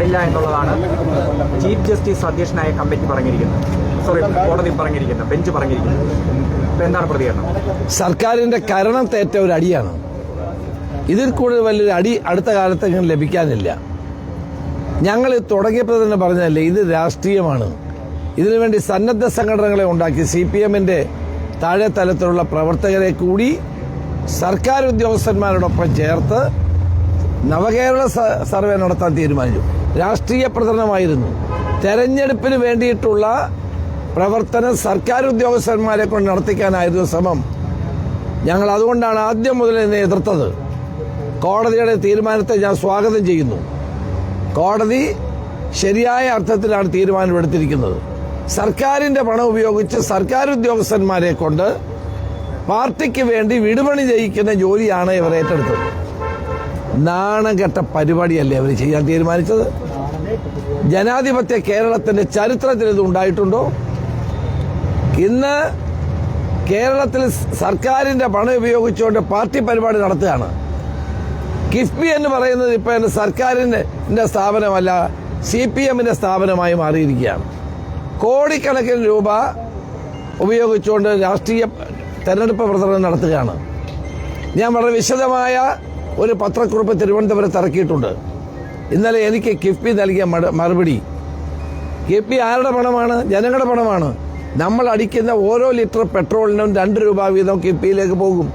ഇല്ല എന്നുള്ളതാണ് chief justice അധ്യക്ഷനായ കമ്മിറ്റി കോടതി പറഞ്ഞിരിക്കുന്നത്, ബെഞ്ച് പറഞ്ഞിരിക്കുന്നത്. എന്താണ് പ്രതികരണം? സർക്കാരിന്റെ കരണത്തേറ്റ ഒരു അടിയാണ്. ഇതിൽ കൂടുതൽ വലിയൊരു അടി അടുത്ത കാലത്തെങ്കിലും ലഭിക്കാനില്ല. ഞങ്ങൾ തുടങ്ങിയപ്പോൾ തന്നെ പറഞ്ഞല്ലേ, ഇത് രാഷ്ട്രീയമാണ്. ഇതിനുവേണ്ടി സന്നദ്ധ സംഘടനകളെ ഉണ്ടാക്കി CPM-ന്റെ താഴെ തലത്തിലുള്ള പ്രവർത്തകരെ കൂടി സർക്കാർ ഉദ്യോഗസ്ഥന്മാരോടൊപ്പം ചേർത്ത് നവകേരള സർവേ നടത്താൻ തീരുമാനിച്ചു. രാഷ്ട്രീയ പ്രചരണമായിരുന്നു. തെരഞ്ഞെടുപ്പിന് വേണ്ടിയിട്ടുള്ള പ്രവർത്തനം സർക്കാർ ഉദ്യോഗസ്ഥന്മാരെ കൊണ്ട് നടത്തിക്കാനായിരുന്നു ശ്രമം. ഞങ്ങൾ അതുകൊണ്ടാണ് ആദ്യം മുതൽ എന്നെ എതിർത്തത്. കോടതിയുടെ തീരുമാനത്തെ ഞാൻ സ്വാഗതം ചെയ്യുന്നു. കോടതി ശരിയായ അർത്ഥത്തിലാണ് തീരുമാനമെടുത്തിരിക്കുന്നത്. സർക്കാരിന്റെ പണം ഉപയോഗിച്ച് സർക്കാർ ഉദ്യോഗസ്ഥന്മാരെ കൊണ്ട് പാർട്ടിക്ക് വേണ്ടി വിടുപണി ചെയ്യിക്കുന്ന ജോലിയാണ് ഇവർ ഏറ്റെടുത്തത്. നാണം കെട്ട പരിപാടിയല്ലേ അവർ ചെയ്യാൻ തീരുമാനിച്ചത്? ജനാധിപത്യ കേരളത്തിന്റെ ചരിത്രത്തിൽ ഇത് ഉണ്ടായിട്ടുണ്ടോ? ഇന്ന് കേരളത്തിൽ സർക്കാരിന്റെ പണം ഉപയോഗിച്ചുകൊണ്ട് പാർട്ടി പരിപാടി നടത്തുകയാണ്. കിഫ്ബി എന്ന് പറയുന്നത് ഇപ്പൊ സർക്കാരിന്റെ സ്ഥാപനമല്ല, CPM-ന്റെ സ്ഥാപനമായി മാറിയിരിക്കുകയാണ്. കോടിക്കണക്കിന് രൂപ ഉപയോഗിച്ചുകൊണ്ട് രാഷ്ട്രീയ തെരഞ്ഞെടുപ്പ് പ്രചരണം നടത്തുകയാണ്. ഞാൻ വളരെ വിശദമായ ഒരു പത്രക്കുറിപ്പ് തിരുവനന്തപുരത്ത് ഇറക്കിയിട്ടുണ്ട്. ഇന്നലെ എനിക്ക് കിഫ്ബി നൽകിയ മറുപടി, കിഫ്ബി ആരുടെ പണമാണ്? ജനങ്ങളുടെ പണമാണ്. നമ്മൾ അടിക്കുന്ന ഓരോ ലിറ്റർ പെട്രോളിനും 2 രൂപ വീതം കിഫ്ബിയിലേക്ക് പോകും.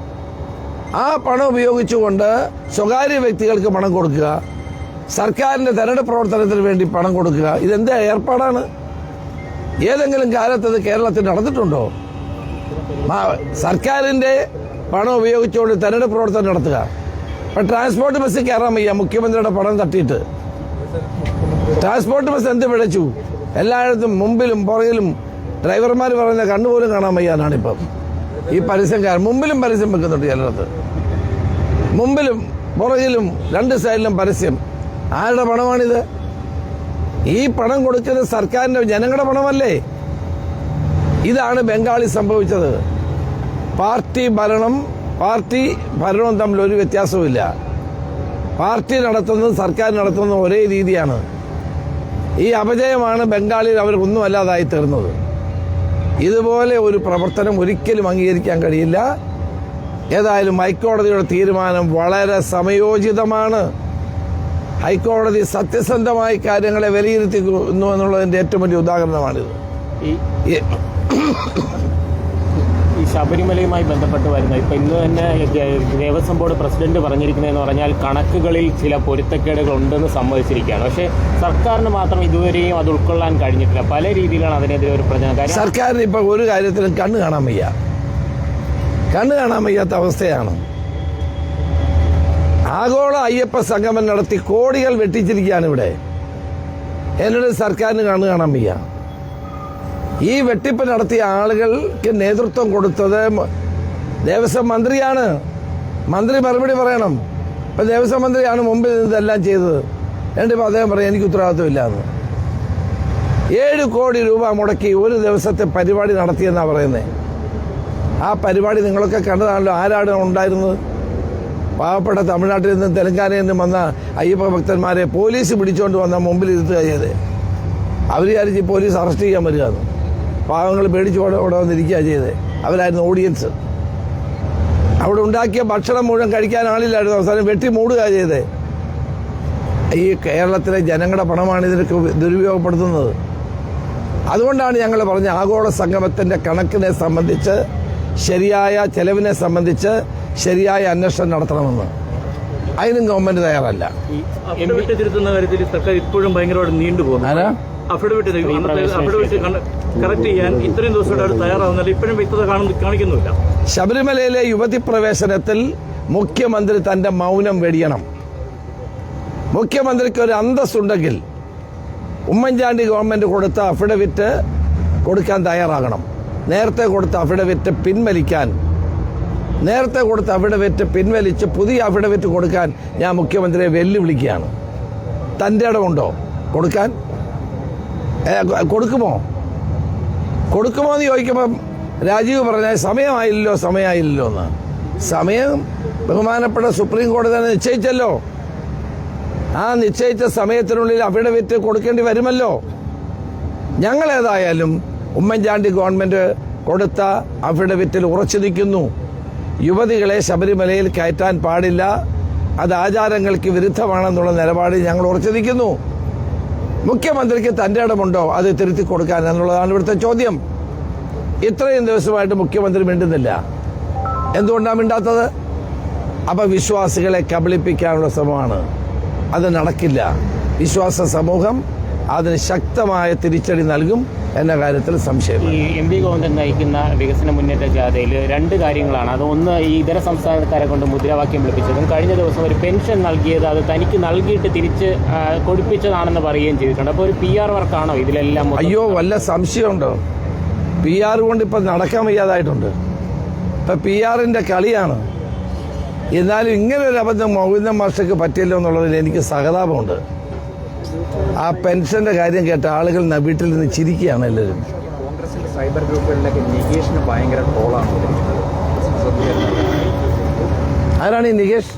ആ പണം ഉപയോഗിച്ചുകൊണ്ട് സ്വകാര്യ വ്യക്തികൾക്ക് പണം കൊടുക്കുക, സർക്കാരിന്റെ തെരഞ്ഞെടുപ്പ് പ്രവർത്തനത്തിന് വേണ്ടി പണം കൊടുക്കുക, ഇതെന്താ ഏർപ്പാടാണ്? ഏതെങ്കിലും കാലത്ത് ഇത് കേരളത്തിൽ നടന്നിട്ടുണ്ടോ? സർക്കാരിന്റെ പണം ഉപയോഗിച്ചുകൊണ്ട് തെരഞ്ഞെടുപ്പ് പ്രവർത്തനം നടത്തുക. ഇപ്പൊ ട്രാൻസ്പോർട്ട് ബസ്സിൽ കയറാൻ വയ്യ, മുഖ്യമന്ത്രിയുടെ പണം തട്ടിയിട്ട്. ട്രാൻസ്പോർട്ട് ബസ് എന്ത് പിഴച്ചു? എല്ലായിടത്തും മുമ്പിലും പുറകിലും ഡ്രൈവർമാർ പറയുന്ന കണ്ണുപോലും കാണാൻ വയ്യാനാണിപ്പം ഈ പരസ്യക്കാരൻ. മുമ്പിലും പരസ്യം വെക്കുന്നുണ്ട് ചിലടത്ത്, മുമ്പിലും പുറകിലും 2 സൈഡിലും പരസ്യം. ആരുടെ പണമാണിത്? ഈ പണം കൊടുക്കുന്നത് സർക്കാരിന്റെ ജനങ്ങളുടെ പണമല്ലേ? ഇതാണ് ബംഗാളിൽ സംഭവിച്ചത്. പാർട്ടി ഭരണവും തമ്മിൽ ഒരു വ്യത്യാസവുമില്ല. പാർട്ടി നടത്തുന്നതും സർക്കാർ നടത്തുന്നതും ഒരേ രീതിയാണ്. ഈ അപജയമാണ് ബംഗാളിൽ അവർക്കൊന്നും അല്ലാതായി തീർന്നത്. ഇതുപോലെ ഒരു പ്രവർത്തനം ഒരിക്കലും അംഗീകരിക്കാൻ കഴിയില്ല. ഏതായാലും ഹൈക്കോടതിയുടെ തീരുമാനം വളരെ സമയോചിതമാണ്. ഹൈക്കോടതി സത്യസന്ധമായി കാര്യങ്ങളെ വിലയിരുത്തിക്കുന്നു എന്നുള്ളതിന്റെ ഏറ്റവും വലിയ ഉദാഹരണമാണിത്. ഈ ശബരിമലയുമായി ബന്ധപ്പെട്ട് വരുന്ന ഇപ്പൊ ഇന്ന് തന്നെ ദേവസ്വം ബോർഡ് പ്രസിഡന്റ് പറഞ്ഞിരിക്കുന്നതെന്ന് പറഞ്ഞാൽ കണക്കുകളിൽ ചില പൊരുത്തക്കേടുകൾ ഉണ്ടെന്ന് സമ്മതിച്ചിരിക്കുകയാണ്. പക്ഷേ സർക്കാരിന് മാത്രം ഇതുവരെയും അത് ഉൾക്കൊള്ളാൻ കഴിഞ്ഞിട്ടില്ല. പല രീതിയിലാണ് അതിനെതിരെ ഒരു പ്രചരണം. സർക്കാരിന് ഇപ്പൊ ഒരു കാര്യത്തിലും കണ്ണ് കാണാൻ വയ്യാത്ത അവസ്ഥയാണ്. ആഗോള അയ്യപ്പ സംഗമം നടത്തി കോടികൾ വെട്ടിച്ചിരിക്കുകയാണ് ഇവിടെ. എന്നിട്ട് സർക്കാരിന് കണ്ണ് കാണാൻ വയ്യ. ഈ വെട്ടിപ്പ് നടത്തിയ ആളുകൾക്ക് നേതൃത്വം കൊടുത്തത് ദേവസ്വം മന്ത്രിയാണ്. മന്ത്രി മറുപടി പറയണം. ഇപ്പൊ ദേവസ്വം മന്ത്രിയാണ് മുമ്പിൽ ഇതെല്ലാം ചെയ്തത്. എന്നിട്ടിപ്പോൾ അദ്ദേഹം പറയും എനിക്ക് ഉത്തരവാദിത്വമില്ല എന്ന്. 7 കോടി രൂപ മുടക്കി ഒരു ദിവസത്തെ പരിപാടി നടത്തിയെന്നാണ് പറയുന്നത്. ആ പരിപാടി നിങ്ങളൊക്കെ കണ്ടതാണല്ലോ. ആരാണ് ഉണ്ടായിരുന്നത്? പാവപ്പെട്ട തമിഴ്നാട്ടിൽ നിന്നും തെലങ്കാനയിൽ നിന്നും വന്ന അയ്യപ്പ ഭക്തന്മാരെ പോലീസ് പിടിച്ചുകൊണ്ട് വന്ന മുമ്പിൽ ഇരുത്തുക ചെയ്തത്. അവർ വിചാരിച്ച് പോലീസ് അറസ്റ്റ് ചെയ്യാൻ വരികയാണ്. പാവങ്ങൾ പേടിച്ച് അവിടെ വന്നിരിക്കുക ചെയ്തത്. അവരായിരുന്നു ഓഡിയൻസ്. അവിടെ ഉണ്ടാക്കിയ ഭക്ഷണം മുഴുവൻ കഴിക്കാൻ ആളില്ലായിരുന്നു. അവസാനം വെട്ടി മൂടുക ചെയ്തത്. ഈ കേരളത്തിലെ ജനങ്ങളുടെ പണമാണ് ഇതിനൊക്കെ ദുരുപയോഗപ്പെടുത്തുന്നത്. അതുകൊണ്ടാണ് ഞങ്ങൾ പറഞ്ഞ ആഗോള സംഗമത്തിന്റെ കണക്കിനെ സംബന്ധിച്ച്, ശരിയായ ചെലവിനെ സംബന്ധിച്ച് ശരിയായ അന്വേഷണം നടത്തണമെന്ന്. അതിനും ഗവൺമെന്റ് തയ്യാറല്ല. അഫിഡവിറ്റ് തിരുത്തുന്ന കാര്യത്തിൽ സർക്കാർ ഇപ്പോഴും ഭയങ്കരമായിട്ട് നീണ്ടുപോകുന്നു. അഫിഡവിറ്റ് കറക്റ്റ് ചെയ്യാൻ ഇത്രയും ദിവസമായിട്ട് അവർ തയ്യാറാവുന്നില്ല. ഇപ്പോഴും വ്യക്തത കാണിക്കുന്നില്ല. ശബരിമലയിലെ യുവതി പ്രവേശനത്തിൽ മുഖ്യമന്ത്രി തന്റെ മൗനം വെടിയണം. മുഖ്യമന്ത്രിക്ക് ഒരു അന്തസ്സുണ്ടെങ്കിൽ ഉമ്മൻചാണ്ടി ഗവൺമെന്റ് കൊടുത്ത അഫിഡവിറ്റ് കൊടുക്കാൻ തയ്യാറാകണം. നേരത്തെ കൊടുത്ത അഫിഡവിറ്റ് പിൻവലിച്ച് പുതിയ അഫിഡവിറ്റ് കൊടുക്കാൻ ഞാൻ മുഖ്യമന്ത്രിയെ വെല്ലുവിളിക്കുകയാണ്. തന്റെ ഇടമുണ്ടോ കൊടുക്കാൻ? കൊടുക്കുമോ എന്ന് ചോദിക്കുമ്പം രാജീവ് പറഞ്ഞാൽ സമയമായില്ലല്ലോ എന്ന്. സമയം ബഹുമാനപ്പെട്ട സുപ്രീം കോടതി തന്നെ നിശ്ചയിച്ചല്ലോ. ആ നിശ്ചയിച്ച സമയത്തിനുള്ളിൽ അഫിഡവിറ്റ് കൊടുക്കേണ്ടി വരുമല്ലോ. ഞങ്ങളേതായാലും ഉമ്മൻചാണ്ടി ഗവൺമെന്റ് കൊടുത്ത അഫിഡവിറ്റിൽ ഉറച്ചു നിൽക്കുന്നു. യുവതികളെ ശബരിമലയിൽ കയറ്റാൻ പാടില്ല, അത് ആചാരങ്ങൾക്ക് വിരുദ്ധമാണെന്നുള്ള നിലപാടിൽ ഞങ്ങൾ ഉറച്ചു നിൽക്കുന്നു. മുഖ്യമന്ത്രിക്ക് തന്റെ ഇടമുണ്ടോ അത് തിരുത്തി കൊടുക്കാൻ എന്നുള്ളതാണ് ഇവിടുത്തെ ചോദ്യം. ഇത്രയും ദിവസമായിട്ട് മുഖ്യമന്ത്രി മിണ്ടുന്നില്ല. എന്തുകൊണ്ടാണ് മിണ്ടാത്തത്? അപ്പൊ വിശ്വാസികളെ കബളിപ്പിക്കാനുള്ള ശ്രമമാണ്. അത് നടക്കില്ല. വിശ്വാസ സമൂഹം അതിന് ശക്തമായ തിരിച്ചടി നൽകും എന്ന കാര്യത്തിൽ സംശയം. ഈ എം.വി. ഗോവിന്ദൻ നയിക്കുന്ന വികസന മുന്നേറ്റ ജാഥയിൽ 2 കാര്യങ്ങളാണ്. അതൊന്ന് ഈ ഇതര സംസ്ഥാനക്കാരെ കൊണ്ട് മുദ്രാവാക്യം വിളിപ്പിച്ചതും കഴിഞ്ഞ ദിവസം ഒരു പെൻഷൻ നൽകിയത് അത് തനിക്ക് നൽകിയിട്ട് തിരിച്ച് കൊടുപ്പിച്ചതാണെന്ന് പറയുകയും ചെയ്തിട്ടുണ്ട്. അപ്പോൾ ഒരു PR വർക്കാണോ ഇതിലെല്ലാം? അയ്യോ, വല്ല സംശയമുണ്ടോ? PR കൊണ്ട് ഇപ്പം നടക്കാൻ വയ്യാതായിട്ടുണ്ട്. ഇപ്പം PRന്റെ കളിയാണ്. എന്നാലും ഇങ്ങനെ ഒരു അബദ്ധം ഗോവിന്ദൻ മാസ്റ്റർക്ക് പറ്റിയല്ലോ എന്നുള്ളതിൽ എനിക്ക് സഹതാപമുണ്ട്. ആ പെൻഷന്റെ കാര്യം കേട്ട ആളുകൾ വീട്ടിൽ നിന്ന് ചിരിക്കുകയാണ് എല്ലാവരും. കോൺഗ്രസിൽ സൈബർ ഗ്രൂപ്പുകളിലൊക്കെ നികേഷിന് ഭയങ്കര ട്രോളാണ്. ആരാണ് ഈ നികേഷ്?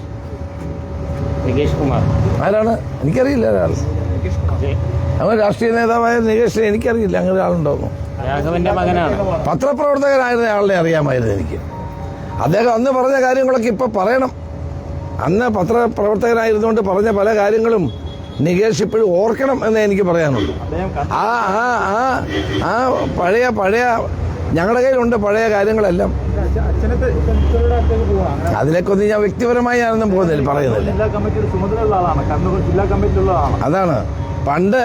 നികേഷ് കുമാർ ആരാണ്? എനിക്കറിയില്ല ഒരാൾ. അങ്ങനെ രാഷ്ട്രീയ നേതാവായ നികേഷിനെ എനിക്കറിയില്ല. അങ്ങനെ ഒരാളുണ്ടാവുന്നു. രാഘവന്റെ മകനാണ്. പത്രപ്രവർത്തകനായിരുന്ന ആളിനെ അറിയാമായിരുന്നു എനിക്ക്. അദ്ദേഹം അന്ന് പറഞ്ഞ കാര്യങ്ങളൊക്കെ ഇപ്പൊ പറയണം. അന്ന് പത്രപ്രവർത്തകനായിരുന്നുകൊണ്ട് പറഞ്ഞ പല കാര്യങ്ങളും നികേഷ് ഇപ്പോഴും ഓർക്കണം എന്നേ എനിക്ക് പറയാനുള്ളൂ. ആ ആ ആ ആ പഴയ ഞങ്ങളുടെ കയ്യിലുണ്ട് പഴയ കാര്യങ്ങളെല്ലാം. അതിലേക്കൊന്നും ഞാൻ വ്യക്തിപരമായി ഞാനൊന്നും പോകുന്നില്ല, പറയുന്നില്ല. അതാണ് പണ്ട്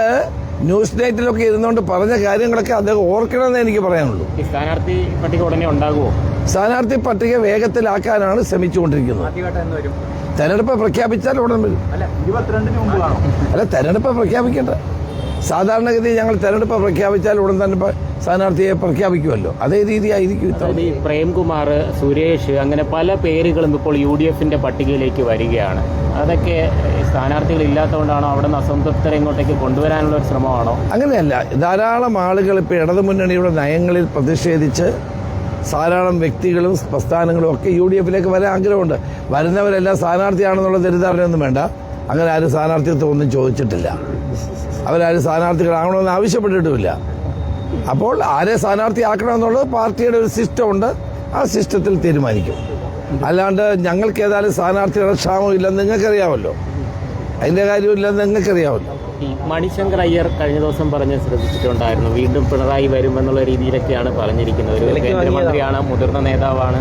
ന്യൂസ് നൈറ്റിലൊക്കെ ഇരുന്നുകൊണ്ട് പറഞ്ഞ കാര്യങ്ങളൊക്കെ അദ്ദേഹം ഓർക്കണമെന്നേ എനിക്ക് പറയാനുള്ളൂ. ഈ സ്ഥാനാർത്ഥി പട്ടിക ഉടനെ ഉണ്ടാകുമോ? സ്ഥാനാർത്ഥി പട്ടിക വേഗത്തിലാക്കാനാണ് ശ്രമിച്ചുകൊണ്ടിരിക്കുന്നത്. തെരഞ്ഞെടുപ്പ് പ്രഖ്യാപിച്ചാൽ ഉടൻ വരും. അല്ല, തെരഞ്ഞെടുപ്പ് പ്രഖ്യാപിക്കേണ്ട. സാധാരണഗതി ഞങ്ങൾ തെരഞ്ഞെടുപ്പ് പ്രഖ്യാപിച്ചാൽ ഉടൻ തന്നെ സ്ഥാനാർത്ഥിയെ പ്രഖ്യാപിക്കുമല്ലോ. അതേ രീതിയായിരിക്കും. ഈ പ്രേംകുമാർ, സുരേഷ്, അങ്ങനെ പല പേരുകളും ഇപ്പോൾ UDFന്റെ പട്ടികയിലേക്ക് വരികയാണ്. അതൊക്കെ സ്ഥാനാർത്ഥികൾ ഇല്ലാത്തതുകൊണ്ടാണോ? അവിടെ നിന്ന് അസംതൃപ്തരെ ഇങ്ങോട്ടേക്ക് കൊണ്ടുവരാനുള്ള ഒരു ശ്രമമാണോ? അങ്ങനെയല്ല. ധാരാളം ആളുകൾ ഇപ്പോൾ ഇടതുമുന്നണിയുടെ നയങ്ങളിൽ പ്രതിഷേധിച്ച് ധാരാളം വ്യക്തികളും പ്രസ്ഥാനങ്ങളും ഒക്കെ UDFിലേക്ക് വരാൻ ആഗ്രഹമുണ്ട്. വരുന്നവരെല്ലാം സ്ഥാനാർത്ഥിയാണെന്നുള്ള തെറ്റിദ്ധാരണയൊന്നും വേണ്ട. അങ്ങനെ ആരും സ്ഥാനാർത്ഥിത്വം ഒന്നും ചോദിച്ചിട്ടില്ല. അവരാരും സ്ഥാനാർത്ഥികളാകണമെന്ന് ആവശ്യപ്പെട്ടിട്ടുമില്ല. അപ്പോൾ ആരെ സ്ഥാനാർത്ഥിയാക്കണമെന്നുള്ളത് പാർട്ടിയുടെ ഒരു സിസ്റ്റമുണ്ട്. ആ സിസ്റ്റത്തിൽ തീരുമാനിക്കും. അല്ലാണ്ട് ഞങ്ങൾക്ക് ഏതായാലും സ്ഥാനാർത്ഥികളുടെ ക്ഷാമം ഇല്ലെന്ന് നിങ്ങൾക്കറിയാമല്ലോ. അതിൻ്റെ കാര്യമില്ലെന്ന് നിങ്ങൾക്കറിയാമല്ലോ. ഈ മണിശങ്കർ അയ്യർ കഴിഞ്ഞ ദിവസം പറഞ്ഞ് ശ്രദ്ധിച്ചിട്ടുണ്ടായിരുന്നു, വീണ്ടും പിണറായി വരുമെന്നുള്ള രീതിയിലൊക്കെയാണ് പറഞ്ഞിരിക്കുന്നത്. ഒരു കേന്ദ്രമന്ത്രിയാണ്, മുതിർന്ന നേതാവാണ്.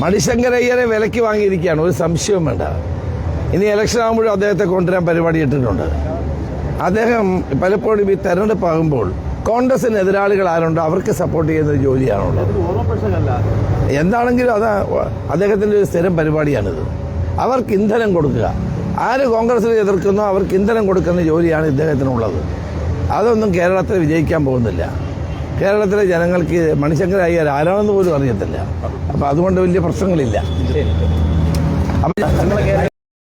മണിശങ്കർ അയ്യരെ വിലയ്ക്ക് വാങ്ങിയിരിക്കുകയാണ്, ഒരു സംശയവും വേണ്ട. ഇനി ഇലക്ഷൻ ആകുമ്പോഴും അദ്ദേഹത്തെ കൊണ്ടുവരാൻ പരിപാടി ഇട്ടിട്ടുണ്ട്. അദ്ദേഹം പലപ്പോഴും ഈ തെരഞ്ഞെടുപ്പ് ആകുമ്പോൾ കോൺഗ്രസിന് എതിരാളികൾ ആരുണ്ടോ അവർക്ക് സപ്പോർട്ട് ചെയ്യുന്ന ജോലിയാണുള്ളത്. എന്താണെങ്കിലും അത് അദ്ദേഹത്തിൻ്റെ ഒരു സ്ഥിരം പരിപാടിയാണിത്. അവർക്ക് ഇന്ധനം കൊടുക്കുക. ആര് കോൺഗ്രസിനെ എതിർക്കുന്നോ അവർക്ക് ഇന്ധനം കൊടുക്കുന്ന ജോലിയാണ് ഇദ്ദേഹത്തിനുള്ളത്. അതൊന്നും കേരളത്തിൽ വിജയിക്കാൻ പോകുന്നില്ല. കേരളത്തിലെ ജനങ്ങൾക്ക് മണിശങ്കർ അയ്യർ ആരാണെന്ന് പോലും അറിയത്തില്ല. അപ്പം അതുകൊണ്ട് വലിയ പ്രശ്നങ്ങളില്ല.